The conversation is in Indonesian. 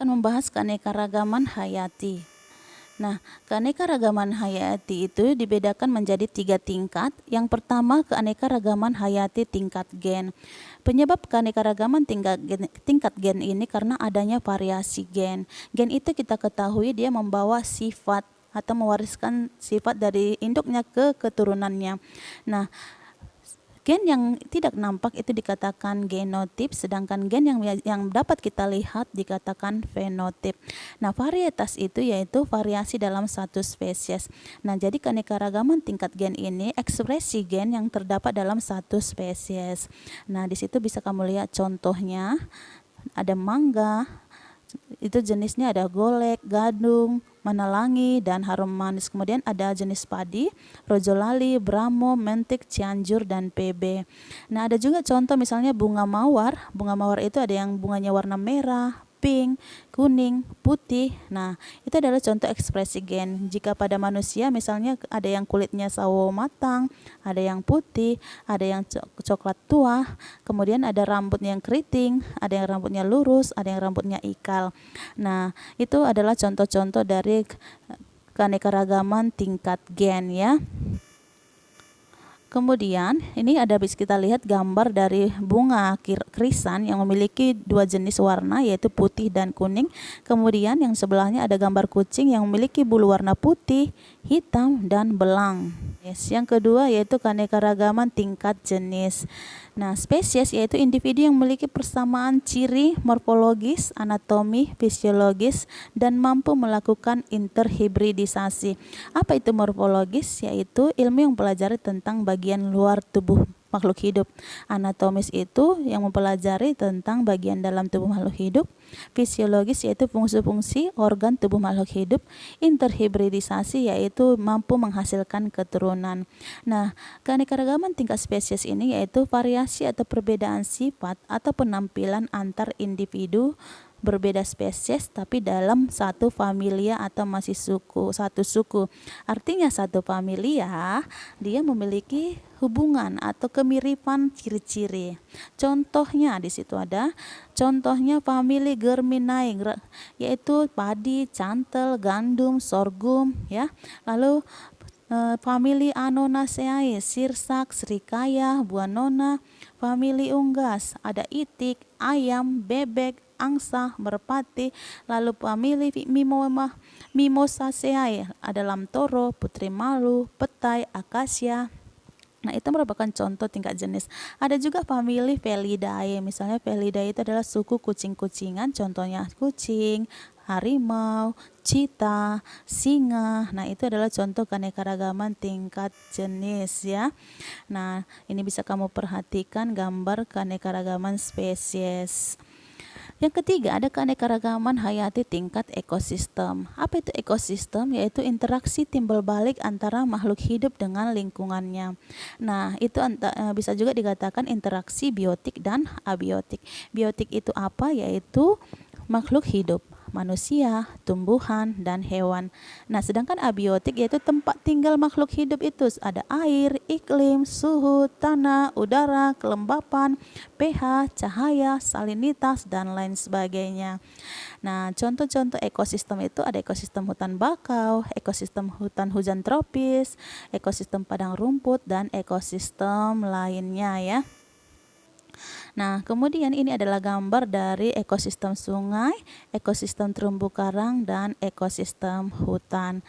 akan membahas keanekaragaman hayati. Nah, keanekaragaman hayati itu dibedakan menjadi 3 tingkat. Yang pertama, keanekaragaman hayati tingkat gen. Penyebab keanekaragaman tingkat gen ini karena adanya variasi gen. Gen itu kita ketahui dia membawa sifat atau mewariskan sifat dari induknya ke keturunannya. Nah, gen yang tidak nampak itu dikatakan genotip, sedangkan gen yang dapat kita lihat dikatakan fenotip. Nah, varietas itu yaitu variasi dalam satu spesies. Nah, jadi keanekaragaman tingkat gen ini ekspresi gen yang terdapat dalam satu spesies. Nah, di situ bisa kamu lihat contohnya, ada mangga, itu jenisnya ada golek, gadung, manalangi, dan harum manis. Kemudian ada jenis padi, rojolali, bramo, mentik, cianjur, dan pb. Nah, ada juga contoh misalnya bunga mawar. Bunga mawar itu ada yang bunganya warna merah, pink, kuning, putih. Nah, itu adalah contoh ekspresi gen. Jika pada manusia misalnya ada yang kulitnya sawo matang, ada yang putih, ada yang coklat tua, kemudian ada rambut yang keriting, ada yang rambutnya lurus, ada yang rambutnya ikal. Nah, itu adalah contoh-contoh dari keanekaragaman tingkat gen ya. Kemudian ini ada bisa kita lihat gambar dari bunga krisan yang memiliki 2 jenis warna yaitu putih dan kuning. Kemudian yang sebelahnya ada gambar kucing yang memiliki bulu warna putih, hitam, dan belang. Yang kedua yaitu keanekaragaman tingkat jenis. Nah, spesies yaitu individu yang memiliki persamaan ciri morfologis, anatomi, fisiologis, dan mampu melakukan interhibridisasi. Apa itu morfologis? Yaitu ilmu yang mempelajari tentang bagian luar tubuh makhluk hidup. Anatomis itu yang mempelajari tentang bagian dalam tubuh makhluk hidup. Fisiologis yaitu fungsi-fungsi organ tubuh makhluk hidup. Interhibridisasi yaitu mampu menghasilkan keturunan. Nah, keanekaragaman tingkat spesies ini yaitu variasi atau perbedaan sifat atau penampilan antar individu berbeda spesies tapi dalam satu familia atau masih satu suku. Artinya satu familia dia memiliki hubungan atau kemiripan ciri-ciri. Contohnya di situ ada contohnya famili Germinae yaitu padi, cantel, gandum, sorghum ya. Lalu famili Anonaceae, sirsak, serikaya, buanona. Famili unggas ada itik, ayam, bebek, angsa, merpati. Lalu famili Mimosaceae ada lamtoro, putri malu, petai, akasia. Nah, itu merupakan contoh tingkat jenis. Ada juga famili Felidae. Misalnya Felidae itu adalah suku kucing-kucingan, contohnya kucing, harimau, cita, singa. Nah, itu adalah contoh keanekaragaman tingkat jenis ya. Nah, ini bisa kamu perhatikan gambar keanekaragaman spesies. Yang ketiga, ada keanekaragaman hayati tingkat ekosistem. Apa itu ekosistem? Yaitu interaksi timbal balik antara makhluk hidup dengan lingkungannya. Nah, itu bisa juga dikatakan interaksi biotik dan abiotik. Biotik itu apa? Yaitu makhluk hidup, manusia, tumbuhan, dan hewan. Nah, sedangkan abiotik yaitu tempat tinggal makhluk hidup itu ada air, iklim, suhu, tanah, udara, kelembapan, pH, cahaya, salinitas, dan lain sebagainya. Nah, contoh-contoh ekosistem itu ada ekosistem hutan bakau, ekosistem hutan hujan tropis, ekosistem padang rumput, dan ekosistem lainnya ya. Nah, kemudian ini adalah gambar dari ekosistem sungai, ekosistem terumbu karang, dan ekosistem hutan.